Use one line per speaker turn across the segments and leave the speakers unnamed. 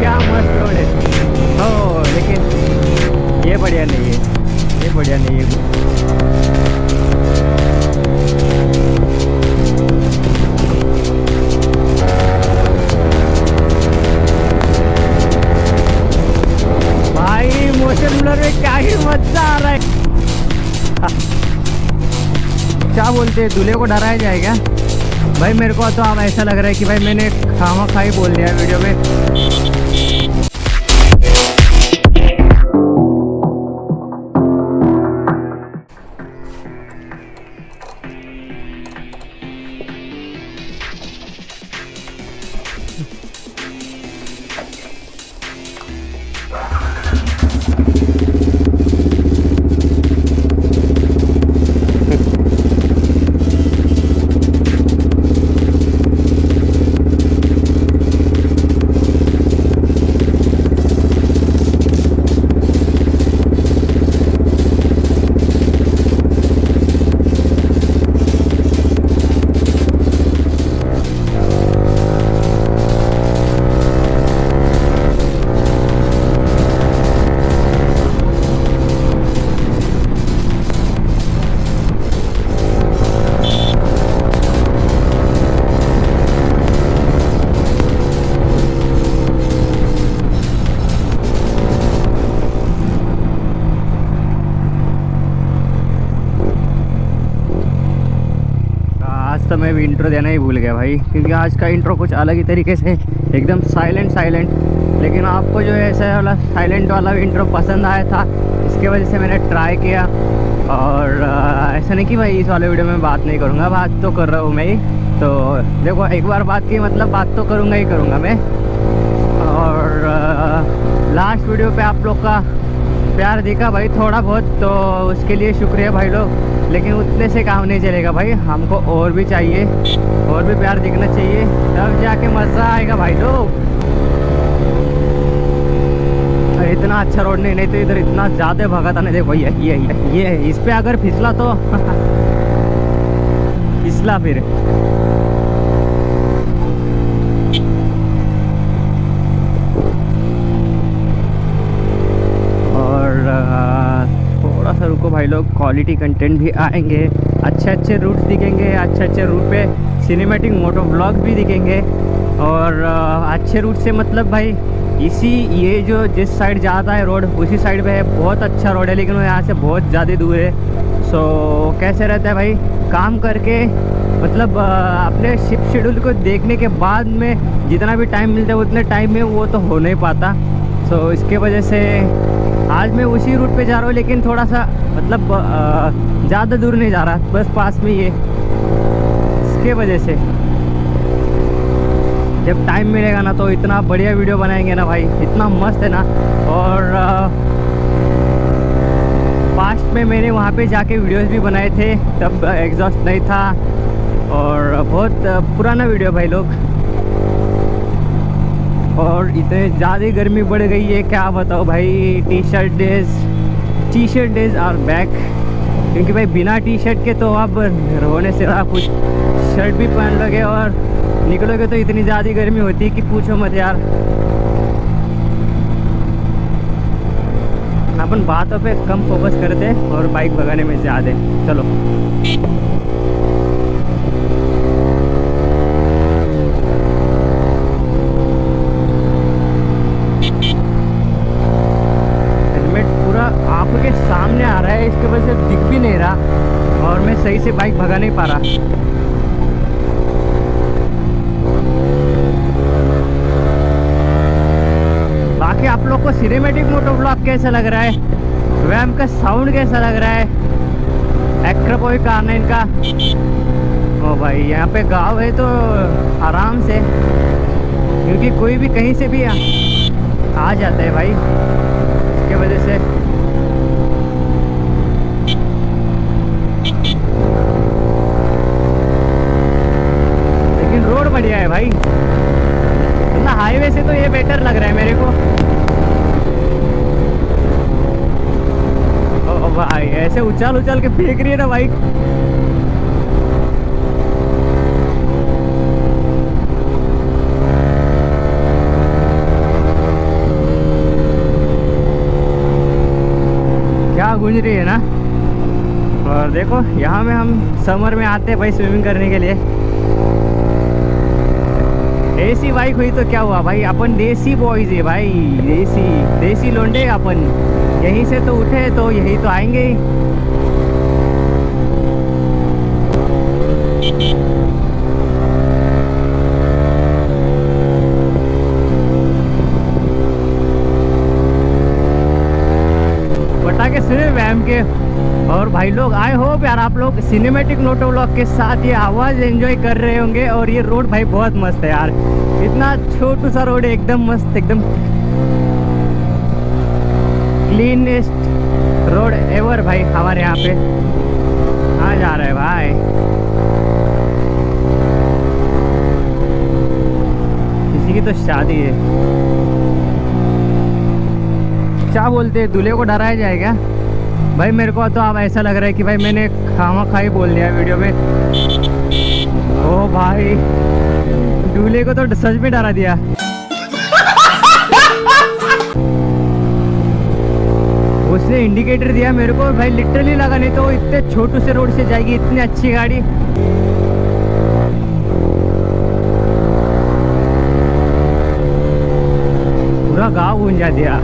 क्या मस्त रोड है। हो लेकिन ये बढ़िया नहीं है, ये बढ़िया नहीं है। भाई मोशन ब्लर में क्या ही मजा आ रहा है। क्या बोलते हैं, दूल्हे को डराया जाए क्या? भाई मेरे को तो अब ऐसा लग रहा है कि भाई मैंने खामा-खा बोल दिया वीडियो में। तो मैं भी इंट्रो देना ही भूल गया भाई, क्योंकि आज का इंट्रो कुछ अलग ही तरीके से एकदम साइलेंट। लेकिन आपको जो है ऐसा वाला साइलेंट वाला इंट्रो पसंद आया था, इसके वजह से मैंने ट्राई किया। और ऐसा नहीं कि भाई इस वाले वीडियो में बात नहीं करूँगा, बात तो कर रहा हूँ मैं ही। तो देखो एक बार बात की मतलब बात तो करूँगा ही करूँगा मैं। और लास्ट वीडियो पे आप लोग का प्यार दिखा भाई थोड़ा बहुत, तो उसके लिए शुक्रिया भाई लोग। लेकिन उतने से काम नहीं चलेगा भाई, हमको और भी चाहिए, और भी प्यार दिखना चाहिए, तब जाके मज़ा आएगा भाई लोग। इतना अच्छा रोड नहीं तो इधर इतना ज़्यादा भगा था। नहीं देखो ये इस पे अगर फिसला तो फिसला फिर। थोड़ा सा रुको भाई लोग, क्वालिटी कंटेंट भी आएंगे, अच्छे रूट्स दिखेंगे, अच्छे रूट पे सिनेमैटिक मोटो ब्लॉग भी दिखेंगे। और अच्छे रूट से मतलब भाई ये जो जिस साइड जाता है रोड उसी साइड पे है, बहुत अच्छा रोड है, लेकिन वो यहाँ से बहुत ज़्यादा दूर है। सो कैसे रहता है भाई, काम करके मतलब अपने शिफ्ट शेड्यूल को देखने के बाद में जितना भी टाइम मिलता है उतने टाइम में वो तो हो नहीं पाता। सो इसके वजह से आज मैं उसी रूट पे जा रहा हूँ, लेकिन थोड़ा सा मतलब ज़्यादा दूर नहीं जा रहा, बस पास में ये। इसके वजह से जब टाइम मिलेगा ना तो इतना बढ़िया वीडियो बनाएंगे ना भाई, इतना मस्त है ना। और पास्ट में मैंने वहाँ पे जाके वीडियोस भी बनाए थे, तब एग्जॉस्ट नहीं था, और बहुत पुराना वीडियो भाई लोग। और इतने ज़्यादा गर्मी बढ़ गई है, क्या बताओ भाई। T shirt days are back, क्योंकि भाई बिना टी शर्ट के तो अब रोने से रहा, कुछ शर्ट भी पहन लोगे और निकलोगे तो इतनी ज़्यादा गर्मी होती है कि पूछो मत यार। अपन बातों पे कम फोकस करते और बाइक भगाने में ज़्यादा। चलो आंखों के सामने आ रहा है, इसके वजह से दिख भी नहीं रहा और मैं सही से बाइक भगा नहीं पा रहा। बाकी आप लोग को सिनेमैटिक मोटो ब्लॉग कैसा लग रहा है, वैम का साउंड कैसा लग रहा है, एक्ट्रापोई कार है इनका। ओ भाई यहाँ पे गाँव है तो आराम से, क्योंकि कोई भी कहीं से भी आ जाता है भाई, इसके वजह से। लेकिन रोड बढ़िया है भाई, मतलब हाईवे से तो ये बेटर लग रहा है मेरे को। ओ भाई ऐसे उछाल के फेंक रही है ना बाइक। गूंज रही है ना। और देखो यहाँ में हम समर में आते हैं भाई स्विमिंग करने के लिए। ऐसी बाइक हुई तो क्या हुआ भाई, अपन देसी बॉयज है भाई, देसी देसी लोंडे अपन। यहीं से तो उठे तो यही तो आएंगे ही। पटाखे सुने वैम के। और भाई लोग आई होप यार आप लोग सिनेमैटिक मोटो व्लॉग के साथ ये आवाज़ एंजॉय कर रहे होंगे। और ये रोड भाई बहुत मस्त है यार, इतना छोटू सा रोड है, एकदम मस्त, एकदम क्लीनेस्ट रोड एवर भाई हमारे यहाँ पे। कहाँ जा रहे हैं भाई, किसी की तो शादी है। क्या बोलते हैं, दूल्हे को डराया जाए क्या भाई? मेरे को तो अब ऐसा लग रहा है कि भाई मैंने खामखा बोल दिया वीडियो में। ओ भाई दूल्हे को तो सच में डरा दिया। उसने इंडिकेटर दिया मेरे को भाई, लिटरली लगा, नहीं तो इतने छोटू से रोड से जाएगी इतनी अच्छी गाड़ी। पूरा गाँव गूंजा दिया।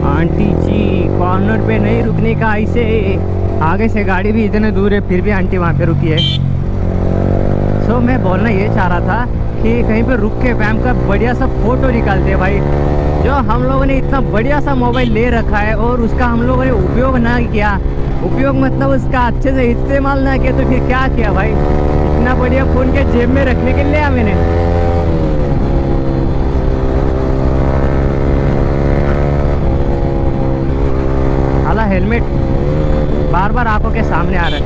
आंटी जी कॉर्नर पे नहीं रुकने का, ऐसे आगे से गाड़ी भी इतने दूर है फिर भी आंटी वहाँ पे रुकी है। सो मैं बोलना ये चाह रहा था कि कहीं पे रुक के वैम का बढ़िया सा फोटो निकालते हैं भाई। जो हम लोगों ने इतना बढ़िया सा मोबाइल ले रखा है और उसका हम लोगों ने उपयोग ना किया, उपयोग मतलब उसका अच्छे से इस्तेमाल ना किया, तो फिर क्या किया भाई? इतना बढ़िया फ़ोन के जेब में रखने के लिए लिया मैंने। हेलमेट बार बार आंखों के सामने आ रहा है।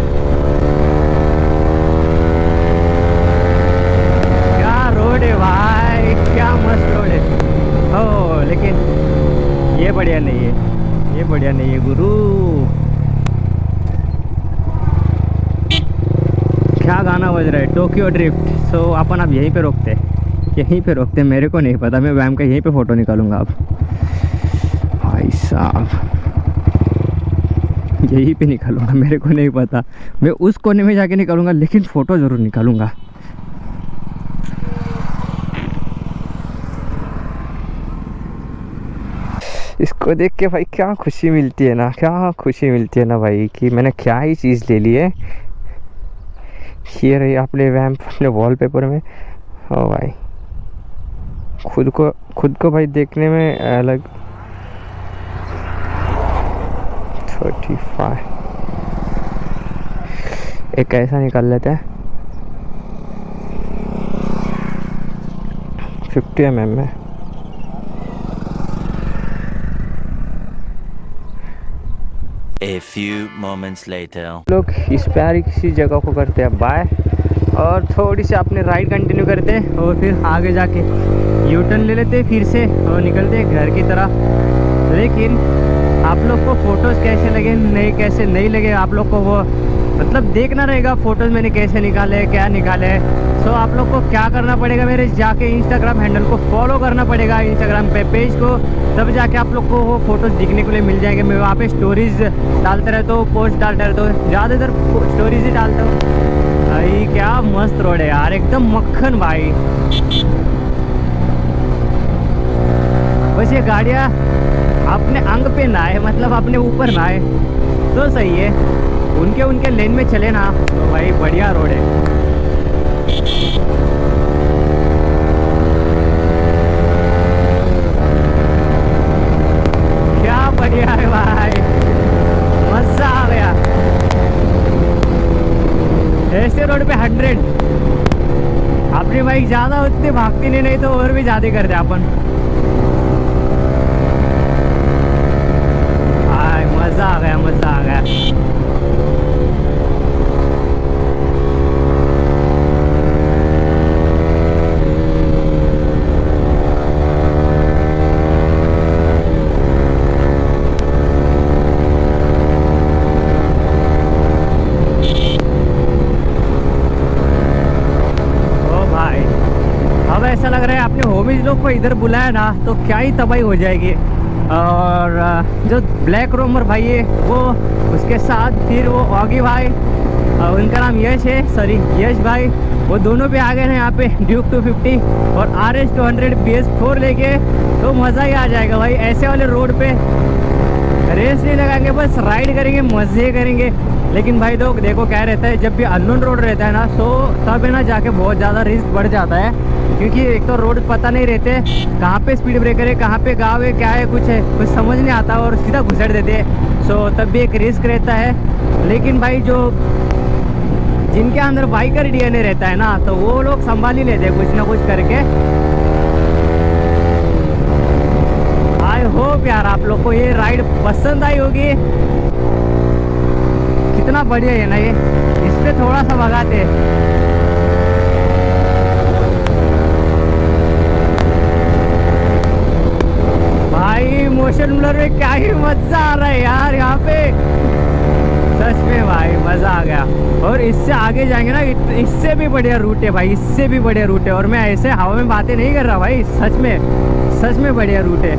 क्या रोड है भाई, क्या मस्त रोड है। हो लेकिन ये बढ़िया नहीं है, ये बढ़िया नहीं है गुरु। क्या गाना बज रहा है, टोक्यो ड्रिफ्ट। सो अपन अब यहीं पे रोकते, यहीं पे रोकते। मेरे को नहीं पता, मैं वैम का यहीं पे फ़ोटो निकालूंगा अब भाई साहब, यहीं पे निकालूंगा। मेरे को नहीं पता, मैं उस कोने में जाके निकालूंगा, लेकिन फ़ोटो ज़रूर निकालूंगा। इसको देख के भाई क्या खुशी मिलती है ना, क्या खुशी मिलती है ना भाई, कि मैंने क्या ही चीज़ ले ली है। ये रही अपने वैम्प अपने वॉलपेपर में। ओ भाई खुद को भाई देखने में अलग। 35 एक ऐसा निकाल लेते हैं 50 mm में।
A few moments later.
लोग इस प्यारी किसी जगह को करते हैं बाय, और थोड़ी सी अपने राइड कंटिन्यू करते हैं और फिर आगे जाके यू टर्न ले लेते हैं फिर से और निकलते हैं घर की तरफ। लेकिन आप लोग को फ़ोटोज़ कैसे लगे, कैसे नहीं लगे, आप लोग को वो मतलब देखना रहेगा फ़ोटोज़ मैंने कैसे निकाले, क्या निकाले। सो आप लोग को क्या करना पड़ेगा, मेरे जाके इंस्टाग्राम हैंडल को फॉलो करना पड़ेगा, इंस्टाग्राम पे पेज को, तब जाके आप लोग को वो फ़ोटोज़ दिखने के लिए मिल जाएंगे। मैं वहाँ पे स्टोरीज़ डालते रहता हूँ, पोस्ट डालते रहता हूँ, ज़्यादातर स्टोरीज़ ही डालता हूँ भाई। क्या मस्त रोड है यार, एकदम मक्खन भाई। बस ये गाड़ियाँ अपने अंग पे ना आए, मतलब अपने ऊपर ना आए तो सही है, उनके लेन में चले ना तो भाई बढ़िया रोड है। क्या बढ़िया है भाई, मजा आ गया। ऐसे रोड पे 100 अपनी बाइक ज़्यादा उतनी भागती नहीं तो और भी ज़्यादा करते अपन। मज़ा आ गया, मज़ा आ गया। ओ भाई अब ऐसा लग रहा है अपने होम मूवीज़ लोग को इधर बुलाया ना तो क्या ही तबाही हो जाएगी। और जो ब्लैक रोमर भाई है वो, उसके साथ फिर वो ऑगी भाई, उनका नाम यश है, सॉरी यश भाई, वो दोनों भी आ गए हैं यहाँ पे ड्यूक 250 और RS 200 BS4 लेके। तो मज़ा ही आ जाएगा भाई। ऐसे वाले रोड पे रेस नहीं लगाएंगे, बस राइड करेंगे, मज़े करेंगे। लेकिन भाई लोग देखो क्या रहता है, जब भी अननोन रोड रहता है ना तो तब है ना जाके बहुत ज़्यादा रिस्क बढ़ जाता है, क्योंकि एक तो रोड पता नहीं रहते कहाँ पे स्पीड ब्रेकर है, कहाँ पे गाँव है, क्या है, कुछ समझ नहीं आता और सीधा घुसड़ देते हैं। सो तब भी एक रिस्क रहता है। लेकिन भाई जो जिनके अंदर बाइकर DNA रहता है ना, तो वो लोग संभाल ही लेते हैं कुछ ना कुछ करके। आई होप यार आप लोग को ये राइड पसंद आई होगी। कितना बढ़िया है ना ये, इस पे थोड़ा सा भगाते। भाई मोशन ब्लर में क्या ही मजा आ रहा है यार यहाँ पे, सच में भाई मज़ा आ गया। और इससे आगे जाएंगे ना, इससे भी बढ़िया रूट है भाई, इससे भी बढ़िया रूट है। और मैं ऐसे हवा में बातें नहीं कर रहा भाई, सच में बढ़िया रूट है।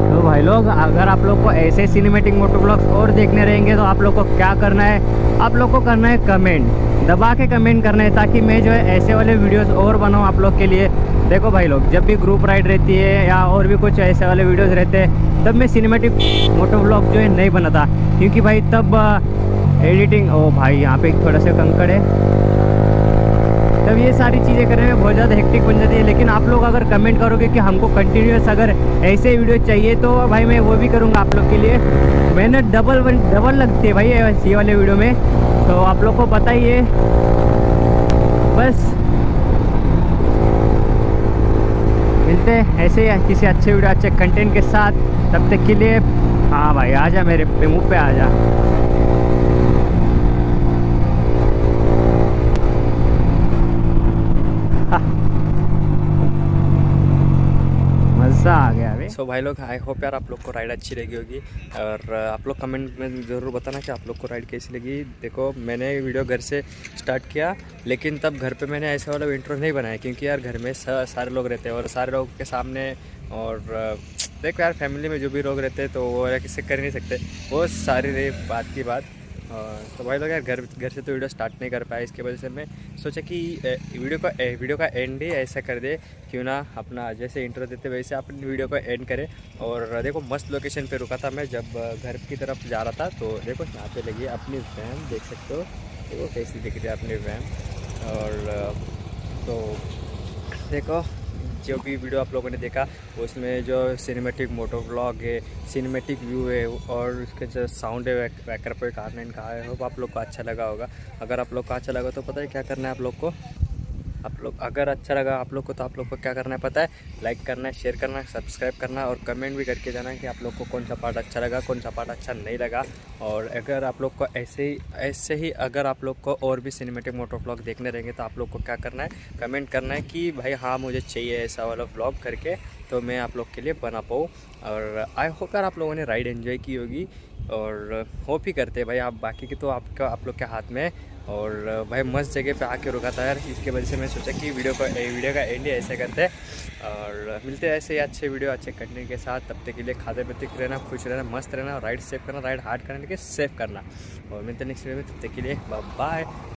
तो भाई लोग अगर आप लोग को ऐसे सिनेमैटिक मोटो ब्लॉग्स और देखने रहेंगे तो आप लोग को क्या करना है, आप लोग को करना है कमेंट, दबा के कमेंट करना है, ताकि मैं जो है ऐसे वाले वीडियोस और बनाऊँ आप लोग के लिए। देखो भाई लोग, जब भी ग्रुप राइड रहती है या और भी कुछ ऐसे वाले वीडियोस रहते हैं, तब मैं सिनेमैटिक मोटो ब्लॉग जो है नहीं बनाता, क्योंकि भाई तब एडिटिंग, ओ भाई यहाँ पे थोड़ा सा कंकड़ है, तब ये सारी चीज़ें करने में बहुत ज़्यादा हेक्टिक बन जाती है। लेकिन आप लोग अगर कमेंट करोगे कि हमको कंटिन्यूस अगर ऐसे वीडियो चाहिए, तो भाई मैं वो भी करूँगा आप लोग के लिए। मेहनत डबल लगती है भाई ये वाले वीडियो में, तो आप लोग को पता ही है। बस मिलते हैं ऐसे ही किसी अच्छे वीडियो, अच्छे कंटेंट के साथ। तब तक के लिए हाँ भाई, आजा मेरे मुँह पे आजा। मज़ा आ गया अभी।
सो भाई लोग, आई होप यार आप लोग को राइड अच्छी लगी होगी, और आप लोग कमेंट में ज़रूर बताना कि आप लोग को राइड कैसी लगी। देखो मैंने वीडियो घर से स्टार्ट किया, लेकिन तब घर पे मैंने ऐसा वाला इंट्रो नहीं बनाया, क्योंकि यार घर में सारे लोग रहते हैं और सारे लोग के सामने, और देखो यार फैमिली में जो भी लोग रहते हैं तो वो किससे कर नहीं सकते, वो सारी रही बात की बात। तो भाई लोग यार घर से तो वीडियो स्टार्ट नहीं कर पाया, इसके वजह से मैं सोचा कि वीडियो का एंड ही ऐसा कर दे, क्यों ना अपना जैसे इंट्रो देते वैसे अपनी वीडियो को एंड करें। और देखो मस्त लोकेशन पे रुका था मैं जब घर की तरफ जा रहा था, तो देखो यहाँ पे लगी अपनी वैन, देख सकते हो, देखो कैसी दिख रही है अपनी वैन। और तो देखो जो भी वीडियो आप लोगों ने देखा उसमें जो सिनेमैटिक मोटो व्लॉग है, सिनेमैटिक व्यू है, और उसके जो साउंड है वैकर पर कारनैन का है, होप आप लोग को अच्छा लगा होगा। अगर आप लोग को अच्छा लगा तो पता है क्या करना है आप लोग को, अगर अच्छा लगा आप लोग को तो आप लोग को क्या करना है पता है, लाइक करना है, शेयर करना है, सब्सक्राइब करना है, और कमेंट भी करके जाना है कि आप लोग को कौन सा पार्ट अच्छा लगा, कौन सा पार्ट अच्छा नहीं लगा। और अगर आप लोग को ऐसे ही अगर आप लोग को और भी सिनेमैटिक मोटो व्लॉग देखने रहेंगे तो आप लोग को क्या करना है, कमेंट करना है कि भाई हाँ मुझे चाहिए ऐसा वाला व्लॉग करके, तो मैं आप लोग के लिए बना पाऊँ। और आई होप यार आप लोगों ने राइड एंजॉय की होगी, और होप ही करते भाई आप, बाकी की तो आप लोग के हाथ में है। और भाई मस्त जगह पे आके रुका था यार, इसके वजह से मैं सोचा कि वीडियो का एंड ही ऐसे करते हैं। और मिलते हैं ऐसे ही अच्छे वीडियो अच्छे कंटेंट के साथ। तब तक के लिए खाते पीते रहना, खुश रहना, मस्त रहना, और राइड सेफ करना, राइड हार्ड करने के सेफ करना। और मिलते हैं नेक्स्ट वीडियो में, तब तक के लिए बाय बाय।